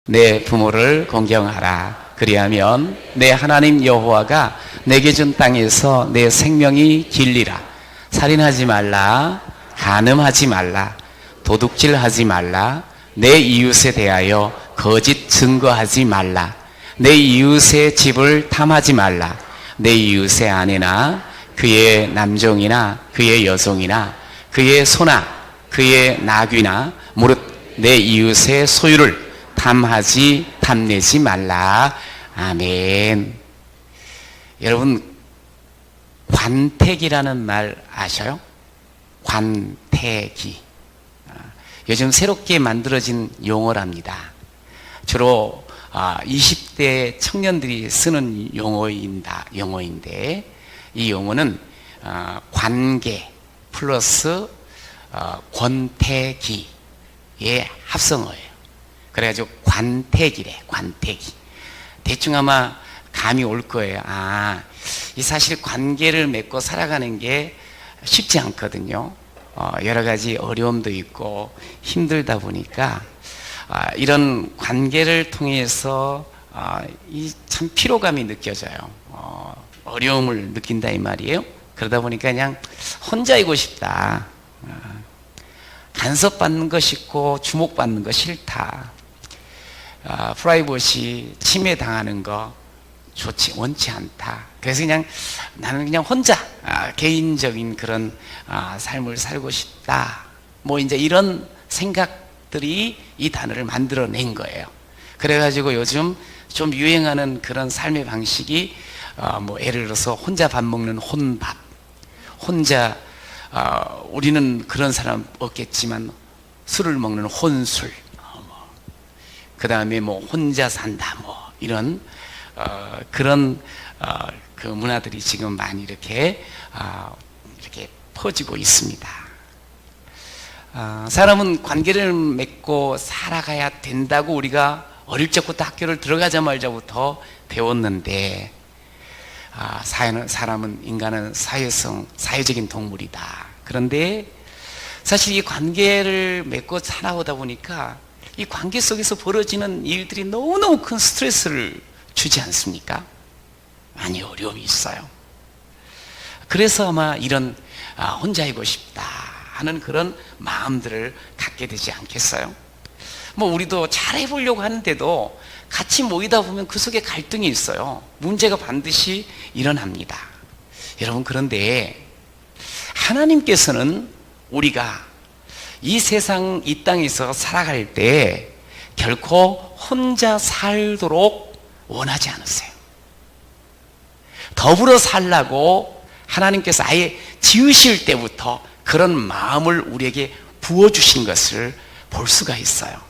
내 부모를 공경하라. 그리하면 내 하나님 여호와가 내게 준 땅에서 내 생명이 길리라. 살인하지 말라. 간음하지 말라. 도둑질하지 말라. 내 이웃에 대하여 거짓 증거하지 말라. 내 이웃의 집을 탐하지 말라. 내 이웃의 아내나 그의 남종이나 그의 여종이나 그의 소나 그의 나귀나 무릇 내 이웃의 소유를 탐내지 말라. 아멘. 여러분, 관택이라는 말 아셔요? 관택이. 요즘 새롭게 만들어진 용어랍니다. 주로 20대 청년들이 쓰는 용어인데 이 용어는 관계 플러스 권태기의 합성어예요. 그래가지고 관택이래. 관택이. 대충 아마 감이 올 거예요. 이 사실 관계를 맺고 살아가는 게 쉽지 않거든요. 여러 가지 어려움도 있고 힘들다 보니까 이런 관계를 통해서 이 참 피로감이 느껴져요. 어려움을 느낀다 이 말이에요. 그러다 보니까 그냥 혼자이고 싶다. 간섭받는 거 싫고 주목받는 거 싫다. 프라이버시 침해당하는 거 원치 않다. 그래서 그냥 나는 그냥 혼자 개인적인 그런 삶을 살고 싶다. 뭐 이제 이런 생각들이 이 단어를 만들어낸 거예요. 그래가지고 요즘 좀 유행하는 그런 삶의 방식이 뭐 예를 들어서 혼자 밥 먹는 혼밥, 혼자 우리는 그런 사람 없겠지만 술을 먹는 혼술, 그 다음에 뭐 혼자 산다, 뭐 이런 그런 그 문화들이 지금 많이 이렇게 퍼지고 있습니다. 사람은 관계를 맺고 살아가야 된다고 우리가 어릴 적부터 학교를 들어가자마자부터 배웠는데, 인간은 사회적인 동물이다. 그런데 사실 이 관계를 맺고 살아오다 보니까 이 관계 속에서 벌어지는 일들이 너무너무 큰 스트레스를 주지 않습니까? 많이 어려움이 있어요. 그래서 아마 이런 혼자이고 싶다 하는 그런 마음들을 갖게 되지 않겠어요? 뭐 우리도 잘해보려고 하는데도 같이 모이다 보면 그 속에 갈등이 있어요. 문제가 반드시 일어납니다. 여러분, 그런데 하나님께서는 우리가 이 세상, 이 땅에서 살아갈 때 결코 혼자 살도록 원하지 않으세요. 더불어 살라고 하나님께서 아예 지으실 때부터 그런 마음을 우리에게 부어주신 것을 볼 수가 있어요.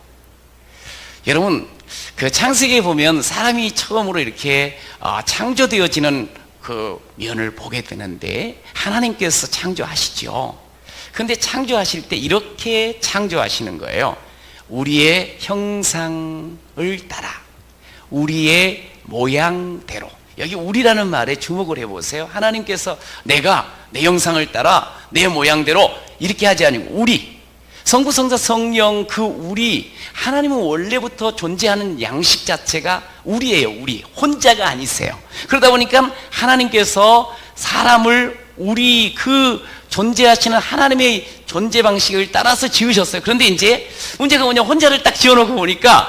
여러분, 그 창세기에 보면 사람이 처음으로 이렇게 창조되어지는 그 면을 보게 되는데, 하나님께서 창조하시죠. 그런데 창조하실 때 이렇게 창조하시는 거예요. 우리의 형상을 따라, 우리의 모양대로. 여기 우리라는 말에 주목을 해보세요. 하나님께서 내가 내 형상을 따라 내 모양대로 이렇게 하지 아니고 우리, 성부, 성자, 성령, 그 우리, 하나님은 원래부터 존재하는 양식 자체가 우리예요. 우리, 혼자가 아니세요. 그러다 보니까 하나님께서 사람을 우리 그 존재하시는 하나님의 존재 방식을 따라서 지으셨어요. 그런데 이제 문제가 뭐냐, 혼자를 딱 지어놓고 보니까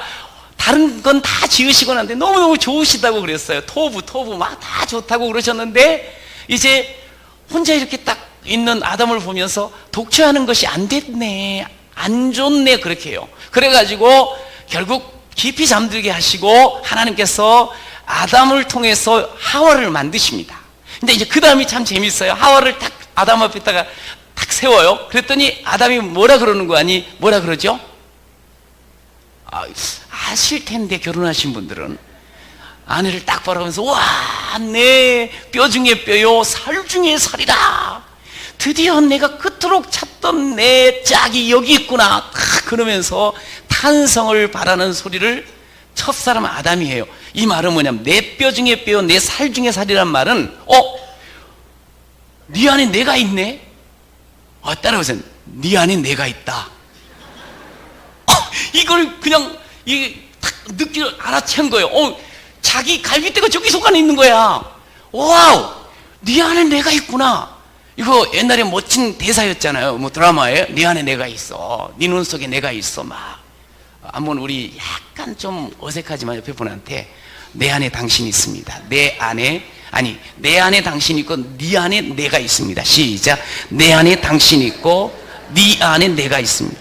다른 건 다 지으시고 난데 너무너무 좋으시다고 그랬어요. 토부 막 다 좋다고 그러셨는데, 이제 혼자 이렇게 딱 있는 아담을 보면서 독처하는 것이 안 됐네, 안 좋네, 그렇게 해요. 그래가지고 결국 깊이 잠들게 하시고 하나님께서 아담을 통해서 하와를 만드십니다. 근데 이제 그 다음이 참 재밌어요. 하와를 딱 아담 앞에다가 딱 세워요. 그랬더니 아담이 뭐라 그러는 거 아니? 뭐라 그러죠? 아실 텐데, 결혼하신 분들은 아내를 딱 바라보면서, 와, 내 뼈 중에 뼈요, 살 중에 살이다. 드디어 내가 그토록 찾던 내 짝이 여기 있구나. 그러면서 탄성을 바라는 소리를 첫사람 아담이 해요. 이 말은 뭐냐면, 내 뼈 중에 뼈, 내 살 중에 살이란 말은, 네 안에 내가 있네? 따라오세요. 네 안에 내가 있다. 이걸 그냥 딱 알아챈 거예요. 자기 갈비뼈가 저기 속안에 있는 거야. 와우, 네 안에 내가 있구나. 이거 옛날에 멋진 대사였잖아요. 뭐 드라마에 네 안에 내가 있어, 네 눈 속에 내가 있어. 막 한번 우리 약간 좀 어색하지만 옆에 분한테 내 안에 당신이 있습니다. 내 안에 당신이 있고 네 안에 내가 있습니다. 시작. 내 안에 당신이 있고 네 안에 내가 있습니다.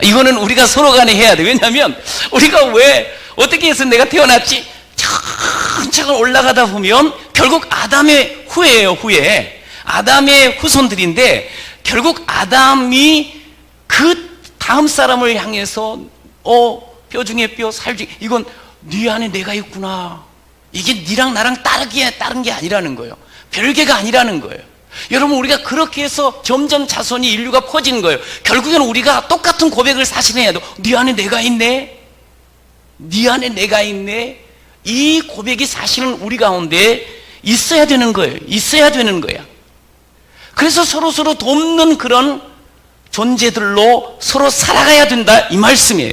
이거는 우리가 서로 간에 해야 돼. 왜냐하면 우리가 왜 어떻게 해서 내가 태어났지? 차근차근 올라가다 보면 결국 아담의 후예예요. 후예. 아담의 후손들인데 결국 아담이 그 다음 사람을 향해서 뼈 중에 뼈, 살 중에 이건 네 안에 내가 있구나. 이게 네랑 나랑 다른 게 아니라는 거예요. 별개가 아니라는 거예요. 여러분, 우리가 그렇게 해서 점점 자손이 인류가 퍼지는 거예요. 결국에는 우리가 똑같은 고백을 사실 해야 돼. 네 안에 내가 있네. 네 안에 내가 있네. 이 고백이 사실은 우리 가운데 있어야 되는 거예요. 있어야 되는 거야. 그래서 서로 돕는 그런 존재들로 서로 살아가야 된다, 이 말씀이에요.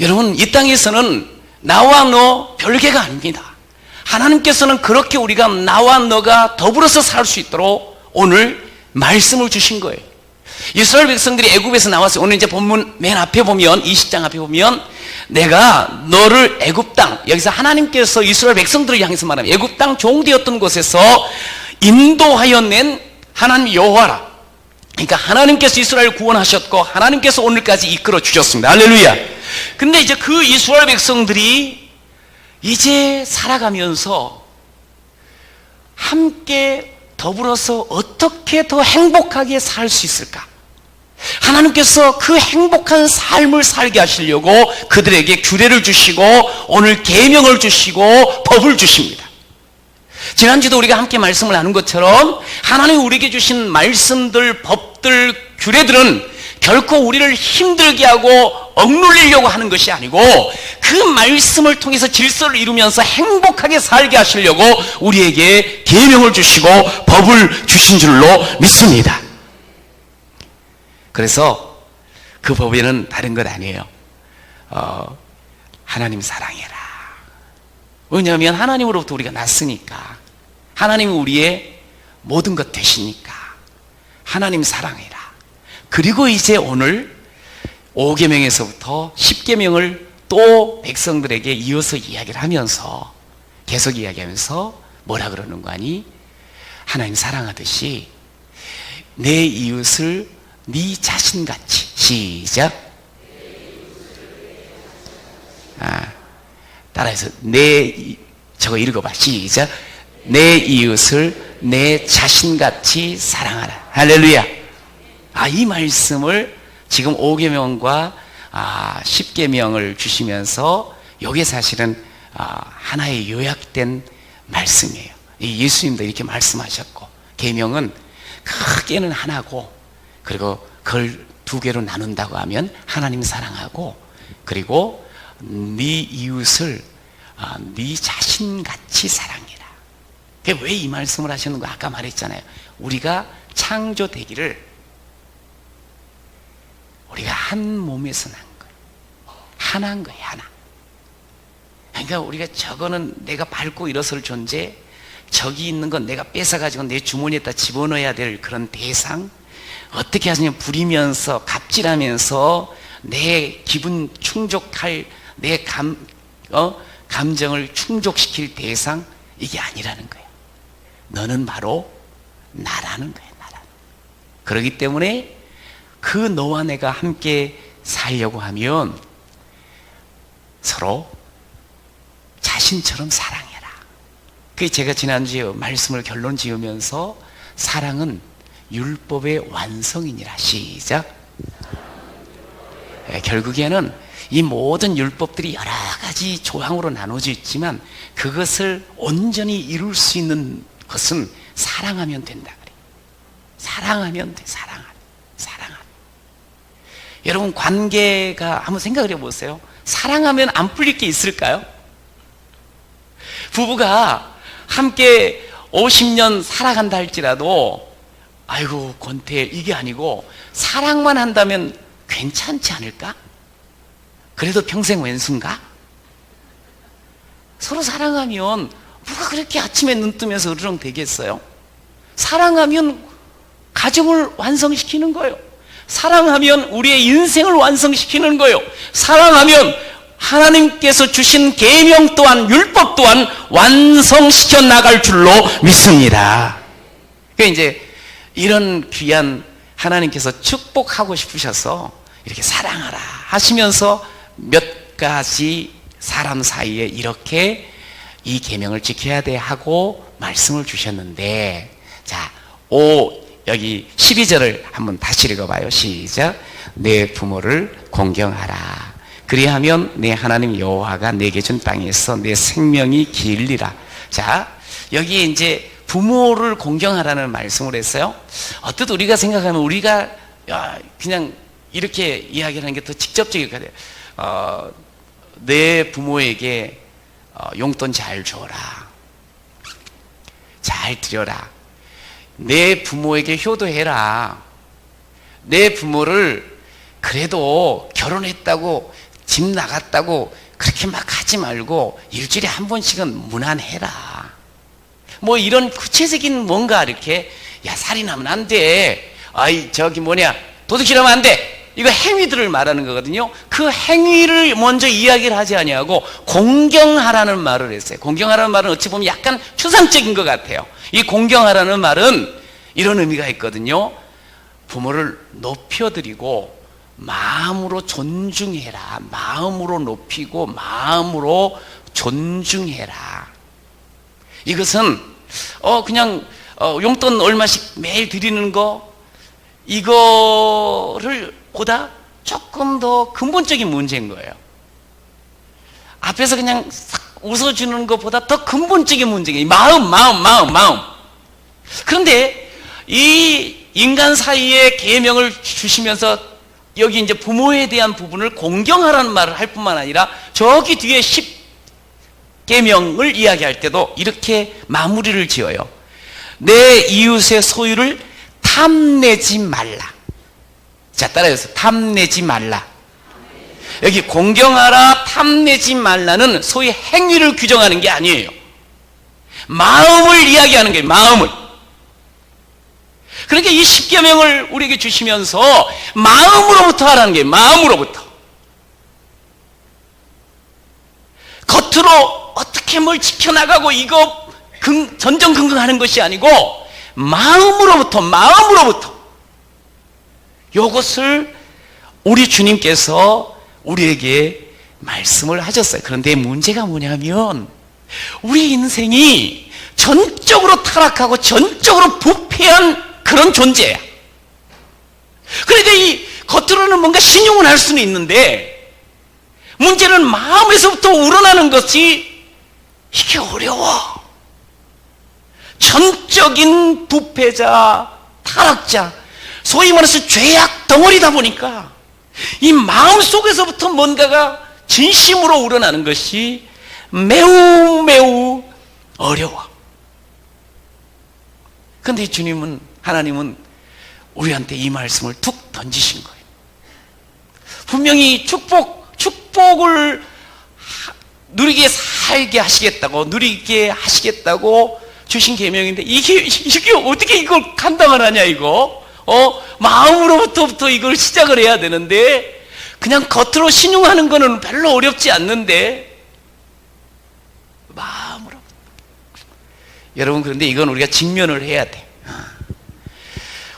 여러분, 이 땅에서는 나와 너 별개가 아닙니다. 하나님께서는 그렇게 우리가 나와 너가 더불어서 살 수 있도록 오늘 말씀을 주신 거예요. 이스라엘 백성들이 애굽에서 나왔어요. 오늘 이제 본문 맨 앞에 보면, 20장 앞에 보면, 내가 너를 애굽 땅, 여기서 하나님께서 이스라엘 백성들을 향해서 말하면 애굽 땅 종되었던 곳에서 인도하여 낸 하나님 여호와라. 그러니까 하나님께서 이스라엘을 구원하셨고 하나님께서 오늘까지 이끌어 주셨습니다. 할렐루야. 근데 이제 그 이스라엘 백성들이 이제 살아가면서 함께 더불어서 어떻게 더 행복하게 살 수 있을까? 하나님께서 그 행복한 삶을 살게 하시려고 그들에게 규례를 주시고 오늘 계명을 주시고 법을 주십니다. 지난주도 우리가 함께 말씀을 나눈 것처럼 하나님이 우리에게 주신 말씀들, 법들, 규례들은 결코 우리를 힘들게 하고 억눌리려고 하는 것이 아니고 그 말씀을 통해서 질서를 이루면서 행복하게 살게 하시려고 우리에게 계명을 주시고 법을 주신 줄로 믿습니다. 그래서 그 법에는 다른 것 아니에요. 하나님 사랑해라. 왜냐하면 하나님으로부터 우리가 났으니까, 하나님이 우리의 모든 것 되시니까 하나님 사랑해라. 그리고 이제 오늘 5계명에서부터 10계명을 또 백성들에게 이어서 이야기를 하면서, 계속 이야기하면서 뭐라 그러는 거 아니? 하나님 사랑하듯이 내 이웃을 네 자신같이. 시작. 따라해서 저거 읽어봐. 시작. 내 이웃을 내 자신같이 사랑하라. 할렐루야. 이 말씀을 지금 5계명과 10계명을 주시면서 이게 사실은 하나의 요약된 말씀이에요. 예수님도 이렇게 말씀하셨고, 계명은 크게는 하나고, 그리고 그걸 두 개로 나눈다고 하면 하나님 사랑하고, 그리고 네 이웃을 네 자신같이 사랑해라. 왜 이 말씀을 하셨는가? 아까 말했잖아요. 우리가 창조되기를 우리가 한 몸에서 난 거예요. 하나인 거예요. 하나. 그러니까 우리가 저거는 내가 밟고 일어설 존재, 저기 있는 건 내가 뺏어가지고 내 주머니에다 집어넣어야 될 그런 대상, 어떻게 하시냐면 부리면서 갑질하면서 내 기분 충족할, 내 감정을 충족시킬 대상, 이게 아니라는 거예요. 너는 바로 나라는 거예요. 나라. 그렇기 때문에 그 너와 내가 함께 살려고 하면 서로 자신처럼 사랑해라. 그게 제가 지난주에 말씀을 결론 지으면서 사랑은 율법의 완성이니라. 시작. 결국에는 이 모든 율법들이 여러 가지 조항으로 나눠져 있지만 그것을 온전히 이룰 수 있는 것은 사랑하면 된다 그래. 사랑하면 돼. 사랑하면. 여러분, 관계가 한번 생각을 해보세요. 사랑하면 안 풀릴 게 있을까요? 부부가 함께 50년 살아간다 할지라도 아이고 권태, 이게 아니고 사랑만 한다면 괜찮지 않을까? 그래도 평생 왼수인가? 서로 사랑하면 누가 그렇게 아침에 눈 뜨면서 으르렁 대겠어요? 사랑하면 가정을 완성시키는 거예요. 사랑하면 우리의 인생을 완성시키는 거예요. 사랑하면 하나님께서 주신 계명 또한 율법 또한 완성시켜 나갈 줄로 믿습니다. 그러니까 이제 이런 귀한 하나님께서 축복하고 싶으셔서 이렇게 사랑하라 하시면서 몇 가지 사람 사이에 이렇게 이 계명을 지켜야 돼 하고 말씀을 주셨는데, 자, 여기 12절을 한번 다시 읽어봐요. 시작. 내 부모를 공경하라. 그리하면 내 하나님 여호와가 내게 준 땅에서 내 생명이 길리라. 자, 여기에 이제 부모를 공경하라는 말씀을 했어요. 어떻게 우리가 생각하면 우리가 그냥 이렇게 이야기하는 게 더 직접적일 것 같아요. 내 부모에게 용돈 잘 줘라. 잘 드려라. 내 부모에게 효도해라. 내 부모를 그래도 결혼했다고 집 나갔다고 그렇게 막 하지 말고 일주일에 한 번씩은 문안해라. 뭐 이런 구체적인 뭔가 이렇게, 야, 살인하면 안 돼. 도둑질하면 안 돼. 이거 행위들을 말하는 거거든요. 그 행위를 먼저 이야기를 하지 아니하고 공경하라는 말을 했어요. 공경하라는 말은 어찌 보면 약간 추상적인 것 같아요. 이 공경하라는 말은 이런 의미가 있거든요. 부모를 높여드리고 마음으로 존중해라. 마음으로 높이고 마음으로 존중해라. 이것은 그냥 용돈 얼마씩 매일 드리는 거, 이거를 보다 조금 더 근본적인 문제인 거예요. 앞에서 그냥 싹 웃어주는 것보다 더 근본적인 문제예요. 마음. 그런데 이 인간 사이에 계명을 주시면서 여기 이제 부모에 대한 부분을 공경하라는 말을 할 뿐만 아니라 저기 뒤에 10계명을 이야기할 때도 이렇게 마무리를 지어요. 내 이웃의 소유를 탐내지 말라. 자, 따라해서 탐내지 말라. 여기 공경하라, 탐내지 말라는 소위 행위를 규정하는 게 아니에요. 마음을 이야기하는 거예요. 마음을. 그러니까 이 10계명을 우리에게 주시면서 마음으로부터 하라는 게, 마음으로부터. 겉으로 어떻게 뭘 지켜나가고 이거 전전긍긍하는 것이 아니고 마음으로부터 이것을 우리 주님께서 우리에게 말씀을 하셨어요. 그런데 문제가 뭐냐면 우리 인생이 전적으로 타락하고 전적으로 부패한 그런 존재야. 그런데 이 겉으로는 뭔가 신용을 할 수는 있는데 문제는 마음에서부터 우러나는 것이 이게 어려워. 전적인 부패자, 타락자, 소위 말해서 죄악 덩어리다 보니까 이 마음 속에서부터 뭔가가 진심으로 우러나는 것이 매우 어려워. 그런데 하나님은 우리한테 이 말씀을 툭 던지신 거예요. 분명히 축복을 누리게 살게 하시겠다고, 누리게 하시겠다고 주신 계명인데 이게 어떻게 이걸 감당을 하냐 이거. 마음으로부터 이걸 시작을 해야 되는데 그냥 겉으로 신용하는 거는 별로 어렵지 않는데 마음으로. 여러분, 그런데 이건 우리가 직면을 해야 돼.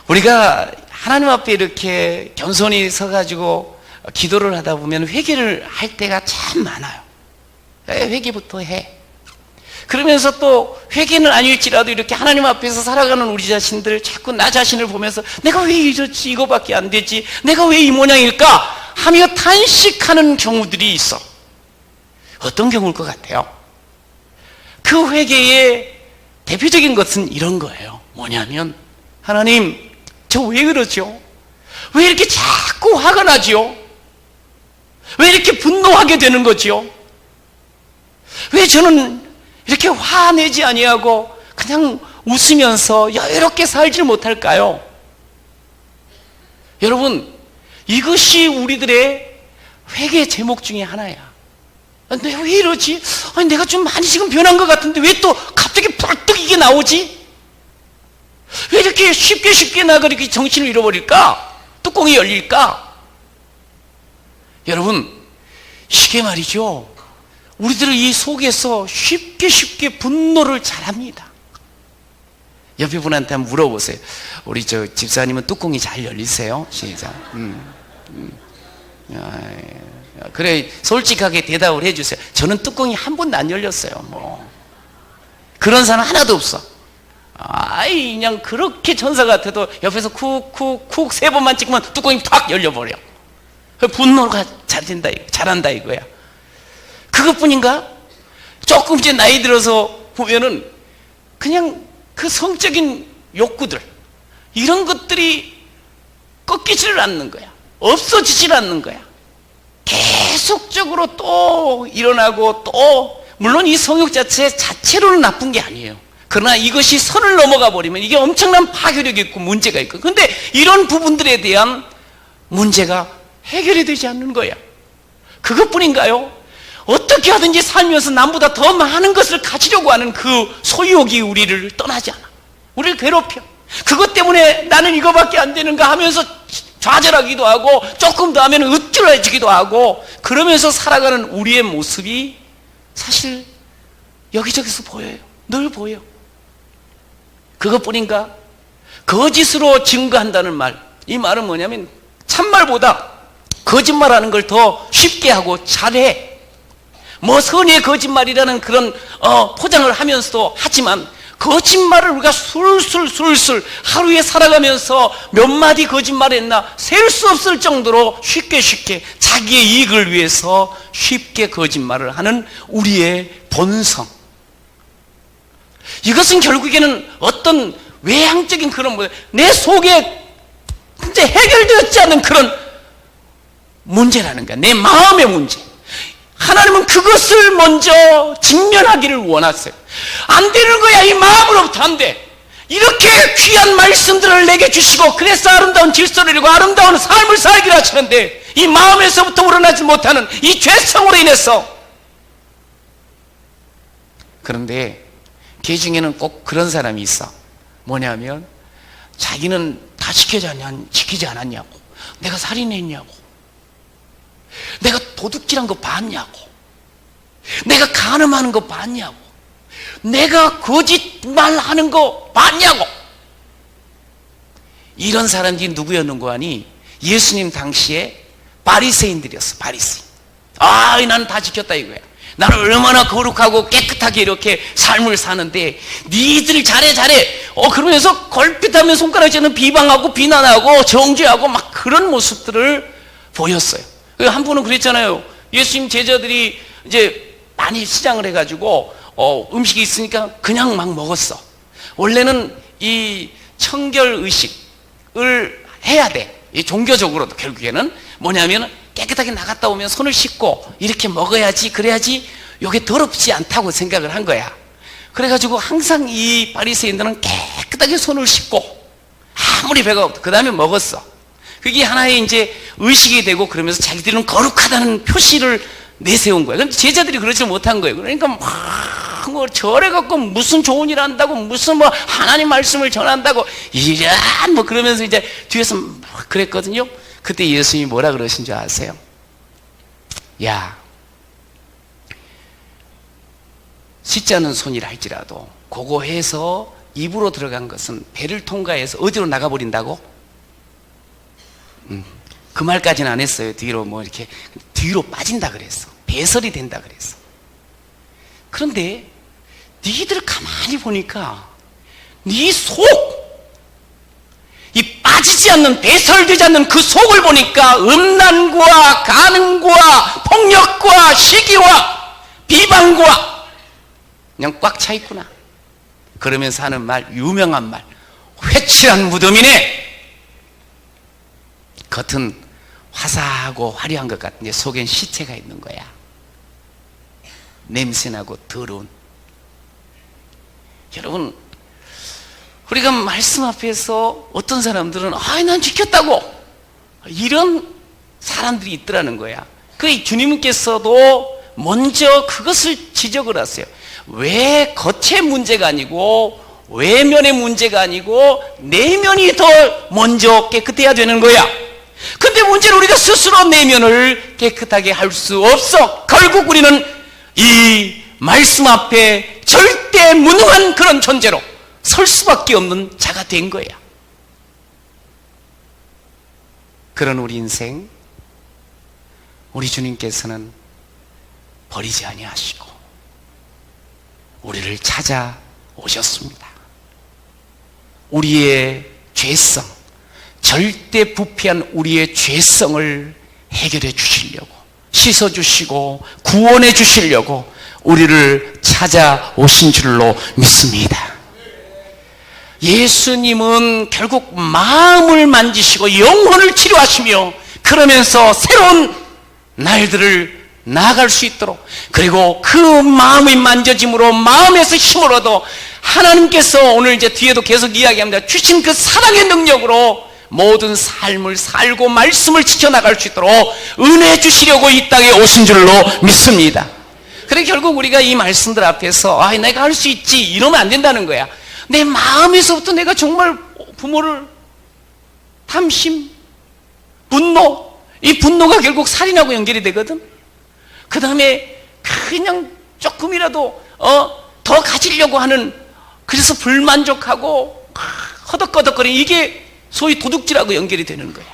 우리가 하나님 앞에 이렇게 겸손히 서가지고 기도를 하다 보면 회개를 할 때가 참 많아요. 회개부터 해. 그러면서 또 회개는 아닐지라도 이렇게 하나님 앞에서 살아가는 우리 자신들 자꾸 나 자신을 보면서 내가 왜 이렇지, 이거밖에 안 되지, 내가 왜 이 모양일까 하며 탄식하는 경우들이 있어. 어떤 경우일 것 같아요? 그 회개의 대표적인 것은 이런 거예요. 뭐냐면 하나님, 저 왜 그러죠? 왜 이렇게 자꾸 화가 나지요? 왜 이렇게 분노하게 되는 거지요? 왜 저는 이렇게 화내지 아니하고 그냥 웃으면서 여유롭게 살지 못할까요? 여러분, 이것이 우리들의 회개 제목 중에 하나야. 내가 왜 이러지? 아니, 내가 좀 많이 지금 변한 것 같은데 왜 또 갑자기 벌떡 이게 나오지? 왜 이렇게 쉽게 나가 이렇게 정신을 잃어버릴까? 뚜껑이 열릴까? 여러분, 이게 말이죠, 우리들은 이 속에서 쉽게 분노를 잘합니다. 옆에 분한테 한번 물어보세요. 우리 저 집사님은 뚜껑이 잘 열리세요? 시작. 그래, 솔직하게 대답을 해주세요. 저는 뚜껑이 한 번도 안 열렸어요. 뭐 그런 사람 하나도 없어. 아이, 그냥 그렇게 천사 같아도 옆에서 쿡 3번만 찍으면 뚜껑이 탁 열려버려. 분노가 잘한다 이거야. 그것뿐인가? 조금 이제 나이 들어서 보면은 그냥 그 성적인 욕구들, 이런 것들이 꺾이지를 않는 거야. 없어지질 않는 거야. 계속적으로 또 일어나고, 또 물론 이 성욕 자체로는 나쁜 게 아니에요. 그러나 이것이 선을 넘어가 버리면 이게 엄청난 파괴력이 있고 문제가 있고, 그런데 이런 부분들에 대한 문제가 해결이 되지 않는 거야. 그것뿐인가요? 어떻게 하든지 살면서 남보다 더 많은 것을 가지려고 하는 그 소유욕이 우리를 떠나지 않아. 우리를 괴롭혀. 그것 때문에 나는 이거밖에 안 되는가 하면서 좌절하기도 하고, 조금 더 하면 으뜸해지기도 하고, 그러면서 살아가는 우리의 모습이 사실 여기저기서 보여요. 늘 보여. 그것뿐인가? 거짓으로 증거한다는 말, 이 말은 뭐냐면 참말보다 거짓말하는 걸 더 쉽게 하고 잘해. 뭐 선의의 거짓말이라는 그런 포장을 하면서도 하지만, 거짓말을 우리가 술술 하루에 살아가면서 몇 마디 거짓말했나 셀 수 없을 정도로 쉽게 자기의 이익을 위해서 쉽게 거짓말을 하는 우리의 본성, 이것은 결국에는 어떤 외향적인 그런 내 속에 진짜 해결되었지 않은 그런 문제라는 거야. 내 마음의 문제. 하나님은 그것을 먼저 직면하기를 원하세요. 안 되는 거야. 이 마음으로부터 안 돼. 이렇게 귀한 말씀들을 내게 주시고, 그래서 아름다운 질서를 이루고 아름다운 삶을 살기를 하시는데, 이 마음에서부터 우러나지 못하는 이 죄성으로 인해서. 그런데 그 중에는 꼭 그런 사람이 있어. 뭐냐면 자기는 다 지키지 않았냐고, 내가 살인했냐고, 내가 도둑질한 거 봤냐고, 내가 간음하는 거 봤냐고, 내가 거짓말하는 거 봤냐고. 이런 사람들이 누구였는고 하니 예수님 당시에 바리새인들이었어. 바리새인. 나는 다 지켰다 이거야. 나는 얼마나 거룩하고 깨끗하게 이렇게 삶을 사는데 니들 잘해. 그러면서 걸핏하면 손가락질은 비방하고 비난하고 정죄하고 막 그런 모습들을 보였어요. 한 분은 그랬잖아요. 예수님 제자들이 이제 많이 시장을 해가지고 음식이 있으니까 그냥 막 먹었어. 원래는 이 청결 의식을 해야 돼. 이 종교적으로도 결국에는 뭐냐면 깨끗하게 나갔다 오면 손을 씻고 이렇게 먹어야지, 그래야지 이게 더럽지 않다고 생각을 한 거야. 그래가지고 항상 이 바리새인들은 깨끗하게 손을 씻고 아무리 배가 없다 그 다음에 먹었어. 그게 하나의 이제 의식이 되고, 그러면서 자기들은 거룩하다는 표시를 내세운 거예요. 근데 제자들이 그러지 못한 거예요. 그러니까 뭐 절해갖고 무슨 좋은 일 한다고, 무슨 뭐 하나님 말씀을 전한다고 이런 뭐 그러면서 이제 뒤에서 막 그랬거든요. 그때 예수님이 뭐라 그러신 줄 아세요? 야, 씻지 않은 손이라 할지라도 그거 해서 입으로 들어간 것은 배를 통과해서 어디로 나가버린다고? 그 말까지는 안 했어요. 뒤로 뭐 이렇게 뒤로 빠진다 그랬어. 배설이 된다 그랬어. 그런데 니들 가만히 보니까 네 속, 이 빠지지 않는, 배설되지 않는 그 속을 보니까 음란과 간음과 폭력과 시기와 비방과 그냥 꽉 차 있구나. 그러면서 하는 말, 유명한 말, 회칠한 무덤이네. 겉은 화사하고 화려한 것 같은데 속엔 시체가 있는 거야. 냄새나고 더러운. 여러분, 우리가 말씀 앞에서 어떤 사람들은 난 지켰다고, 이런 사람들이 있더라는 거야. 그 주님께서도 먼저 그것을 지적을 하세요. 왜 겉의 문제가 아니고 외면의 문제가 아니고 내면이 더 먼저 깨끗해야 되는 거야. 근데 문제는 우리가 스스로 내면을 깨끗하게 할 수 없어. 결국 우리는 이 말씀 앞에 절대 무능한 그런 존재로 설 수밖에 없는 자가 된 거야. 그런 우리 인생, 우리 주님께서는 버리지 아니하시고 우리를 찾아오셨습니다. 우리의 죄성, 절대 부패한 우리의 죄성을 해결해 주시려고, 씻어 주시고 구원해 주시려고 우리를 찾아오신 줄로 믿습니다. 예수님은 결국 마음을 만지시고 영혼을 치료하시며 그러면서 새로운 날들을 나아갈 수 있도록, 그리고 그 마음이 만져짐으로 마음에서 힘을 얻어 하나님께서 오늘 이제 뒤에도 계속 이야기합니다. 주신 그 사랑의 능력으로 모든 삶을 살고 말씀을 지켜나갈 수 있도록 은혜 주시려고 이 땅에 오신 줄로 믿습니다. 그래 결국 우리가 이 말씀들 앞에서 내가 할 수 있지 이러면 안 된다는 거야. 내 마음에서부터 내가 정말 부모를 탐심, 분노, 이 분노가 결국 살인하고 연결이 되거든. 그 다음에 그냥 조금이라도 더 가지려고 하는, 그래서 불만족하고 허덕허덕거리는, 이게 소위 도둑질하고 연결이 되는 거야.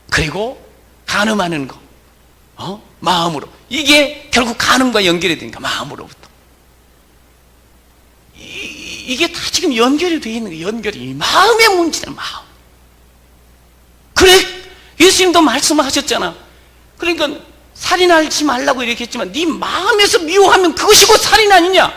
그리고 간음하는 거, 마음으로, 이게 결국 간음과 연결이 되니까 마음으로부터 이게 다 지금 연결이 되어 있는 거예요. 연결이 마음의 문제는 마음. 그래 예수님도 말씀하셨잖아. 그러니까 살인하지 말라고 이렇게 했지만 네 마음에서 미워하면 그것이 곧 살인 아니냐.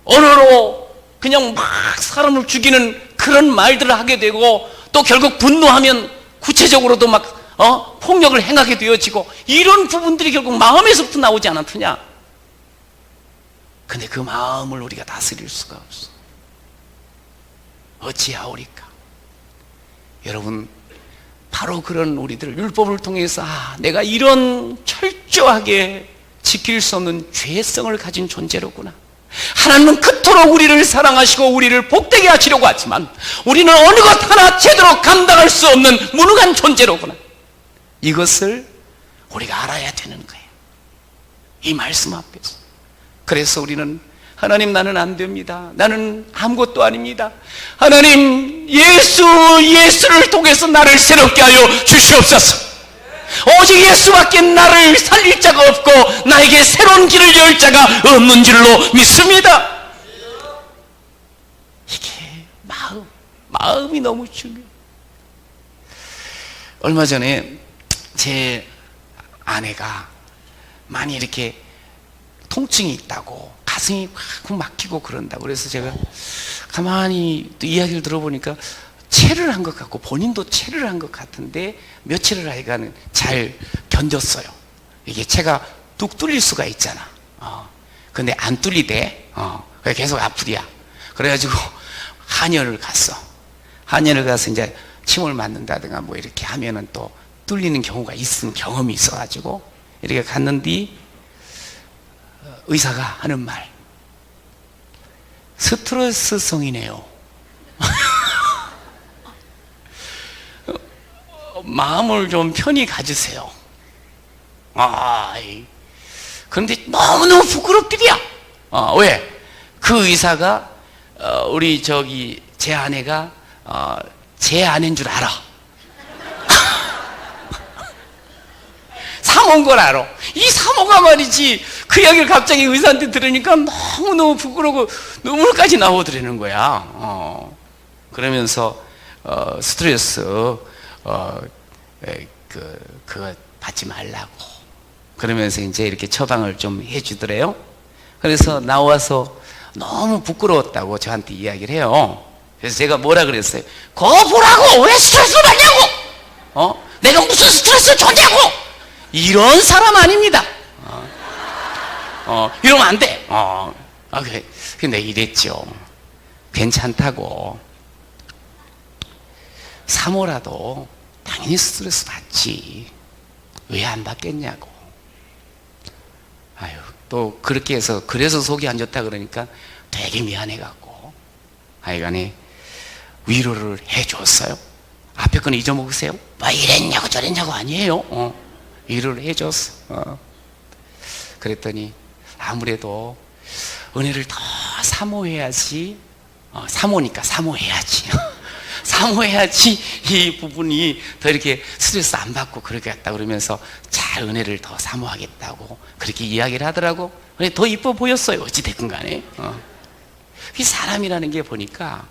언어로 그냥 막 사람을 죽이는 그런 말들을 하게 되고, 또 결국 분노하면 구체적으로도 막 폭력을 행하게 되어지고, 이런 부분들이 결국 마음에서부터 나오지 않았느냐. 근데 그 마음을 우리가 다스릴 수가 없어. 어찌하오리까. 여러분, 바로 그런 우리들 율법을 통해서 내가 이런 철저하게 지킬 수 없는 죄성을 가진 존재로구나. 하나님은 그토록 우리를 사랑하시고 우리를 복되게 하시려고 하지만 우리는 어느 것 하나 제대로 감당할 수 없는 무능한 존재로구나. 이것을 우리가 알아야 되는 거예요, 이 말씀 앞에서. 그래서 우리는 하나님, 나는 안 됩니다. 나는 아무것도 아닙니다. 하나님, 예수를 통해서 나를 새롭게 하여 주시옵소서. 오직 예수밖에 나를 살릴 자가 없고 나에게 새로운 길을 열 자가 없는 줄로 믿습니다. 이게 마음이 너무 중요해요. 얼마 전에 제 아내가 많이 이렇게 통증이 있다고, 가슴이 꽉 막히고 그런다고. 그래서 제가 가만히 또 이야기를 들어보니까 체를 한 것 같고, 본인도 체를 한 것 같은데 며칠을 하여간 잘 견뎠어요. 이게 체가 뚝 뚫릴 수가 있잖아. 근데 안 뚫리대. 계속 아프디야. 그래가지고 한의원을 갔어. 한의원을 가서 이제 침을 맞는다든가 뭐 이렇게 하면은 또 뚫리는 경우가 있은 경험이 있어가지고 이렇게 갔는데 의사가 하는 말, 스트레스성이네요. 마음을 좀 편히 가지세요. 그런데 너무너무 부끄럽더랴. 왜? 그 의사가 우리 제 아내가 제 아내인 줄 알아. 사모인 걸 알아. 이 사모가 말이지, 그 이야기를 갑자기 의사한테 들으니까 너무너무 부끄러워 눈물까지 나오더라는 거야. 그러면서 스트레스 그거 받지 말라고 그러면서 이제 이렇게 처방을 좀 해주더래요. 그래서 나와서 너무 부끄러웠다고 저한테 이야기를 해요. 그래서 제가 뭐라 그랬어요? 그거 보라고! 왜 스트레스를 받냐고! 내가 무슨 스트레스를 줬냐고! 이런 사람 아닙니다. 이러면 안 돼. 근데 이랬죠. 괜찮다고. 사모라도 당연히 스트레스 받지. 왜 안 받겠냐고. 아유, 또 그렇게 해서 그래서 속이 안 좋다 그러니까 되게 미안해갖고 하여간에 위로를 해줬어요. 앞에 건 잊어먹으세요. 뭐 이랬냐고 저랬냐고 아니에요. 위로를 해줬어. 그랬더니 아무래도 은혜를 더 사모해야지. 사모니까 사모해야지. 사모해야지 이 부분이 더 이렇게 스트레스 안 받고 그러겠다 그러면서 잘 은혜를 더 사모하겠다고 그렇게 이야기를 하더라고. 더 이뻐 보였어요. 어찌됐든 간에. 이 사람이라는 게 보니까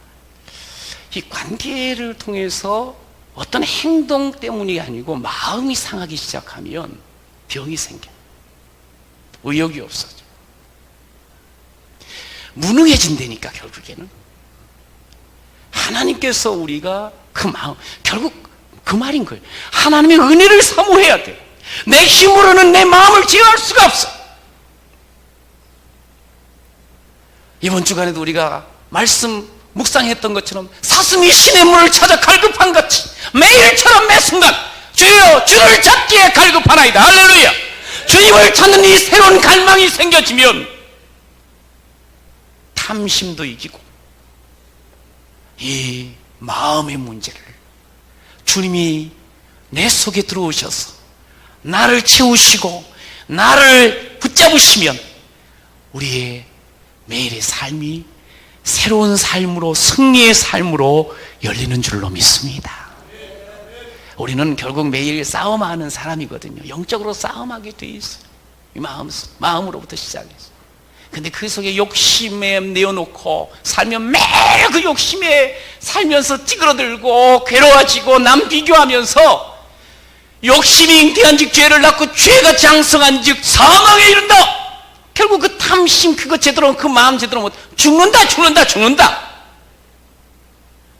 이 관계를 통해서 어떤 행동 때문이 아니고 마음이 상하기 시작하면 병이 생겨. 의욕이 없어져. 무능해진다니까 결국에는. 하나님께서 우리가 그 마음, 결국 그 말인 거예요. 하나님의 은혜를 사모해야 돼. 내 힘으로는 내 마음을 제어할 수가 없어. 이번 주간에도 우리가 말씀 묵상했던 것처럼 사슴이 신의 문을 찾아 갈급한 같이 매일처럼 매 순간 주여 주를 찾기에 갈급하나이다. 할렐루야. 주님을 찾는 이 새로운 갈망이 생겨지면 탐심도 이기고 이 마음의 문제를 주님이 내 속에 들어오셔서 나를 채우시고 나를 붙잡으시면 우리의 매일의 삶이 새로운 삶으로 승리의 삶으로 열리는 줄로 믿습니다. 우리는 결국 매일 싸움하는 사람이거든요. 영적으로 싸움하게 돼 있어요. 이 마음으로부터 시작해서. 근데 그 속에 욕심에 내어놓고 살면 매일 그 욕심에 살면서 찌그러들고 괴로워지고 남 비교하면서 욕심이 잉태한즉 죄를 낳고 죄가 장성한즉 사망에 이른다. 결국 그 탐심 그거 제대로 그 마음 제대로 못 죽는다.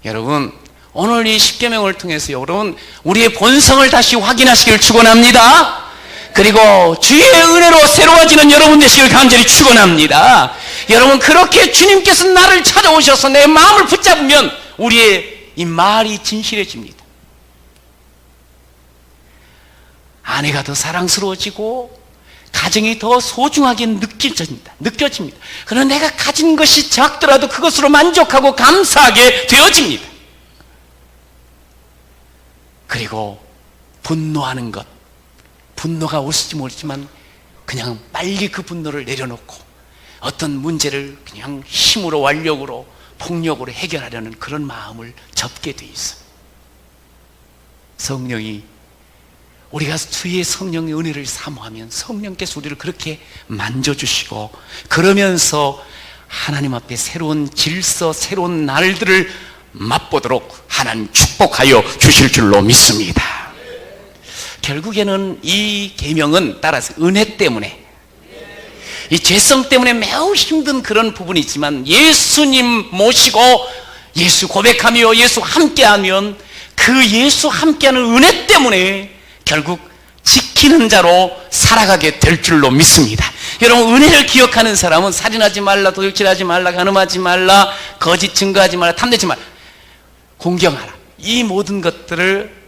여러분 오늘 이 십계명을 통해서 여러분 우리의 본성을 다시 확인하시길 축원합니다. 그리고 주의 은혜로 새로워지는 여러분 되시길 간절히 축원합니다. 여러분 그렇게 주님께서 나를 찾아오셔서 내 마음을 붙잡으면 우리의 이 말이 진실해집니다. 아내가 더 사랑스러워지고 가정이 더 소중하게 느껴집니다. 그러나 내가 가진 것이 작더라도 그것으로 만족하고 감사하게 되어집니다. 그리고 분노하는 것, 분노가 올지 모르지만 그냥 빨리 그 분노를 내려놓고 어떤 문제를 그냥 힘으로 완력으로 폭력으로 해결하려는 그런 마음을 접게 돼 있어요. 성령이 우리가 주의 성령의 은혜를 사모하면 성령께서 우리를 그렇게 만져주시고 그러면서 하나님 앞에 새로운 질서, 새로운 날들을 맛보도록 하나님 축복하여 주실 줄로 믿습니다. 결국에는 이 계명은 따라서 은혜 때문에 이 죄성 때문에 매우 힘든 그런 부분이 있지만 예수님 모시고 예수 고백하며 예수 함께하면 그 예수 함께하는 은혜 때문에 결국 지키는 자로 살아가게 될 줄로 믿습니다. 여러분 은혜를 기억하는 사람은 살인하지 말라, 도둑질하지 말라, 간음하지 말라, 거짓 증거하지 말라, 탐내지 말라, 공경하라. 이 모든 것들을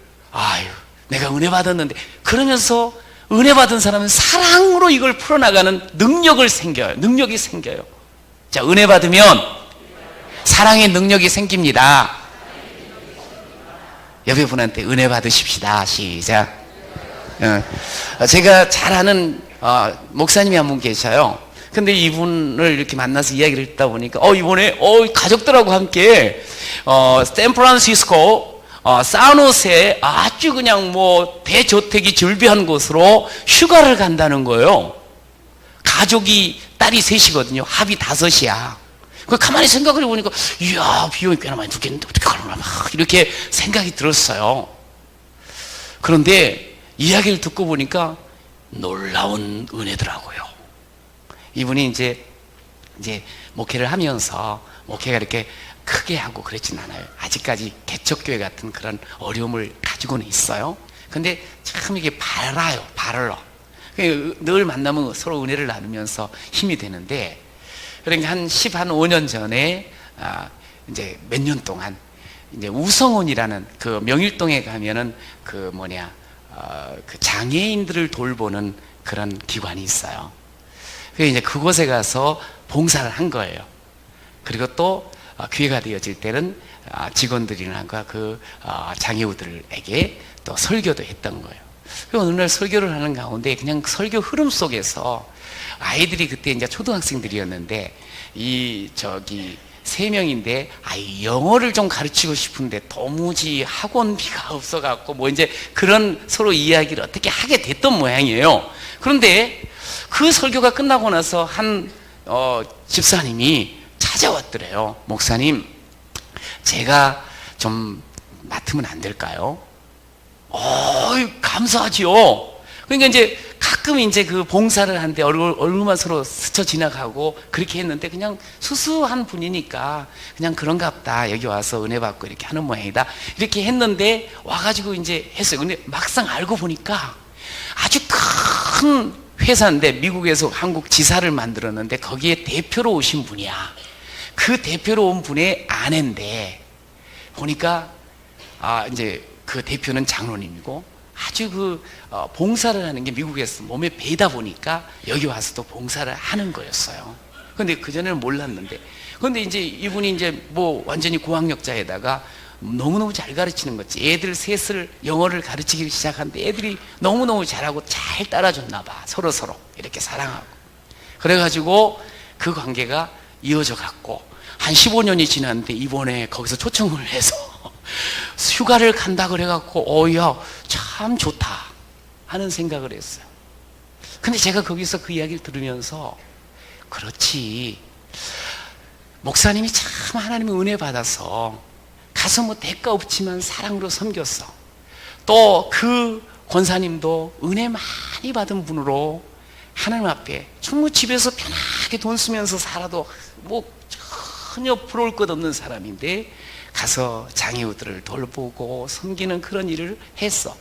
내가 은혜 받았는데 그러면서 은혜 받은 사람은 사랑으로 이걸 풀어나가는 능력이 생겨요. 자, 은혜 받으면 사랑의 능력이 생깁니다. 옆에 분한테 은혜 받으십시다. 시작. 제가 잘 아는 목사님이 한 분 계셔요. 근데 이분을 이렇게 만나서 이야기를 듣다 보니까 이번에 가족들하고 함께 샌프란시스코 사노세 아주 그냥 뭐 대저택이 즐비한 곳으로 휴가를 간다는 거예요. 가족이 딸이 셋이거든요. 합이 5이야. 그 가만히 생각을 해보니까 이야 비용이 꽤나 많이 들겠는데 어떻게 가려나 막 이렇게 생각이 들었어요. 그런데 이야기를 듣고 보니까 놀라운 은혜더라고요. 이분이 이제 목회를 하면서 목회가 이렇게 크게 하고 그랬진 않아요. 아직까지 개척교회 같은 그런 어려움을 가지고는 있어요. 근데 참 이게 발라요. 늘 만나면 서로 은혜를 나누면서 힘이 되는데, 그러니까 한 15년 전에 이제 몇 년 동안 이제 우성원이라는 그 명일동에 가면은 그 장애인들을 돌보는 그런 기관이 있어요. 그래서 이제 그곳에 가서 봉사를 한 거예요. 그리고 또 기회가 되어질 때는 직원들이나 그 장애우들에게 또 설교도 했던 거예요. 그리고 어느 날 설교를 하는 가운데 그냥 설교 흐름 속에서 아이들이 그때 이제 초등학생들이었는데 세 명인데 영어를 좀 가르치고 싶은데 도무지 학원비가 없어갖고 뭐 이제 그런 서로 이야기를 어떻게 하게 됐던 모양이에요. 그런데 그 설교가 끝나고 나서 한 집사님이 찾아왔더래요. 목사님, 제가 좀 맡으면 안 될까요? 감사하지요. 그러니까 이제 가끔 이제 그 봉사를 하는데 얼굴만 서로 스쳐 지나가고 그렇게 했는데 그냥 수수한 분이니까 그냥 그런가 보다. 여기 와서 은혜 받고 이렇게 하는 모양이다. 이렇게 했는데 와가지고 이제 했어요. 근데 막상 알고 보니까 아주 큰 회사인데 미국에서 한국 지사를 만들었는데 거기에 대표로 오신 분이야. 그 대표로 온 분의 아내인데 보니까 이제 그 대표는 장로님이고 아주 봉사를 하는 게 미국에서 몸에 배이다 보니까 여기 와서도 봉사를 하는 거였어요. 근데 그전에는 몰랐는데. 근데 이제 이분이 이제 뭐 완전히 고학력자에다가 너무너무 잘 가르치는 거지. 애들 셋을 영어를 가르치기 시작하는데 애들이 너무너무 잘하고 잘 따라줬나 봐. 서로 이렇게 사랑하고. 그래가지고 그 관계가 이어져 갔고 한 15년이 지났는데 이번에 거기서 초청을 해서 휴가를 간다 그래갖고 야 참 좋다 하는 생각을 했어요. 근데 제가 거기서 그 이야기를 들으면서 그렇지, 목사님이 참 하나님의 은혜 받아서 가서 뭐 대가 없지만 사랑으로 섬겼어. 또 그 권사님도 은혜 많이 받은 분으로 하나님 앞에 정말 집에서 편하게 돈 쓰면서 살아도 뭐 전혀 부러울 것 없는 사람인데 가서 장애우들을 돌보고 섬기는 그런 일을 했어.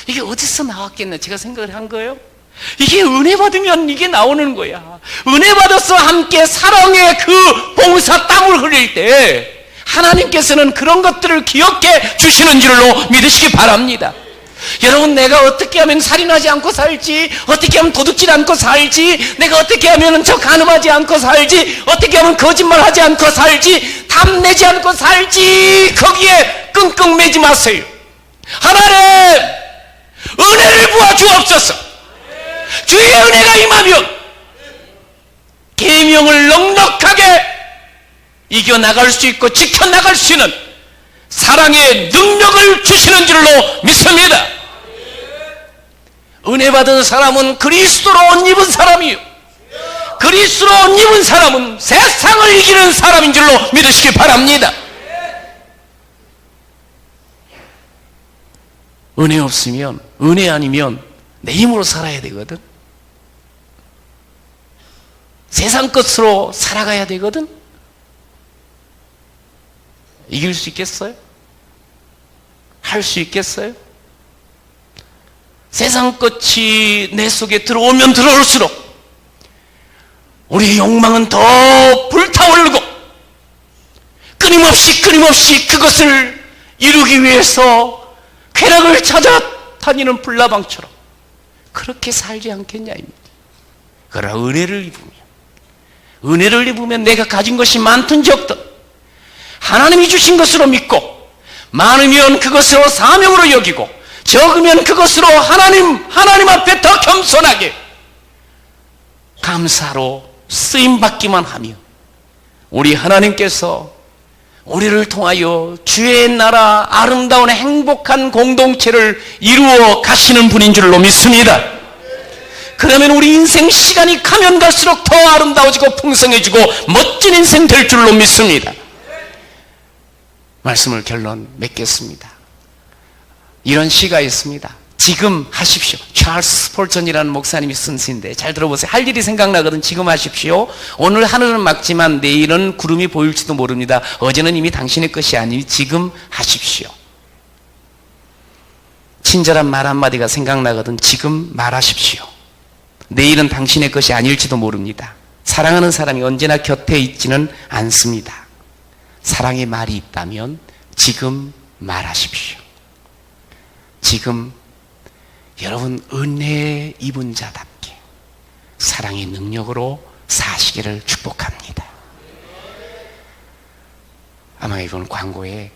이게 어디서 나왔겠나 제가 생각을 한 거예요. 이게 은혜 받으면 이게 나오는 거야. 은혜 받아서 함께 사랑의 그 봉사 땀을 흘릴 때 하나님께서는 그런 것들을 기억해 주시는 줄로 믿으시기 바랍니다. 여러분, 내가 어떻게 하면 살인하지 않고 살지, 어떻게 하면 도둑질 않고 살지, 내가 어떻게 하면 저 간음하지 않고 살지, 어떻게 하면 거짓말하지 않고 살지, 탐내지 않고 살지, 거기에 끙끙 매지 마세요. 하나님 은혜를 부어 주옵소서. 주의 은혜가 임하면 계명을 넉넉하게 이겨나갈 수 있고 지켜나갈 수 있는 사랑의 능력을 주시는 줄로 믿습니다. 은혜 받은 사람은 그리스도로 옷 입은 사람이요, 그리스도로 옷 입은 사람은 세상을 이기는 사람인 줄로 믿으시기 바랍니다. 은혜 없으면, 은혜 아니면 내 힘으로 살아야 되거든. 세상 것으로 살아가야 되거든. 이길 수 있겠어요? 할 수 있겠어요? 세상 것이 내 속에 들어오면 들어올수록 우리의 욕망은 더 불타오르고 끊임없이 그것을 이루기 위해서 쾌락을 찾아다니는 불나방처럼 그렇게 살지 않겠냐입니다. 그러나 은혜를 입으면 내가 가진 것이 많든지 없든 하나님이 주신 것으로 믿고, 많으면 그것으로 사명으로 여기고, 적으면 그것으로 하나님 앞에 더 겸손하게 감사로 쓰임받기만 하며 우리 하나님께서 우리를 통하여 주의 나라 아름다운 행복한 공동체를 이루어 가시는 분인 줄로 믿습니다. 그러면 우리 인생 시간이 가면 갈수록 더 아름다워지고 풍성해지고 멋진 인생 될 줄로 믿습니다. 말씀을 결론 맺겠습니다. 이런 시가 있습니다. 지금 하십시오. 찰스 스폴전이라는 목사님이 쓴 시인데 잘 들어보세요. 할 일이 생각나거든. 지금 하십시오. 오늘 하늘은 맑지만 내일은 구름이 보일지도 모릅니다. 어제는 이미 당신의 것이 아니니 지금 하십시오. 친절한 말 한마디가 생각나거든. 지금 말하십시오. 내일은 당신의 것이 아닐지도 모릅니다. 사랑하는 사람이 언제나 곁에 있지는 않습니다. 사랑의 말이 있다면 지금 말하십시오. 지금 여러분 은혜 입은 자답게 사랑의 능력으로 사시기를 축복합니다. 아마 이번 광고에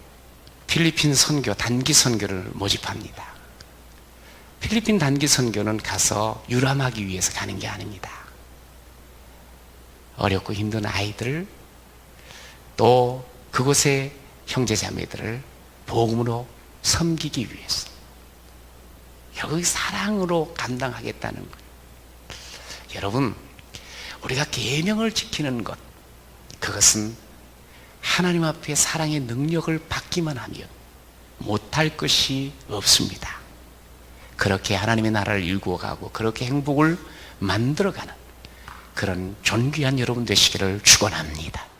필리핀 선교 단기 선교를 모집합니다. 필리핀 단기 선교는 가서 유람하기 위해서 가는 게 아닙니다. 어렵고 힘든 아이들 또 그곳의 형제자매들을 복음으로 섬기기 위해서 여기 사랑으로 감당하겠다는 것. 여러분 우리가 계명을 지키는 것 그것은 하나님 앞에 사랑의 능력을 받기만 하면 못할 것이 없습니다. 그렇게 하나님의 나라를 일구어가고 그렇게 행복을 만들어가는 그런 존귀한 여러분 되시기를 축원합니다.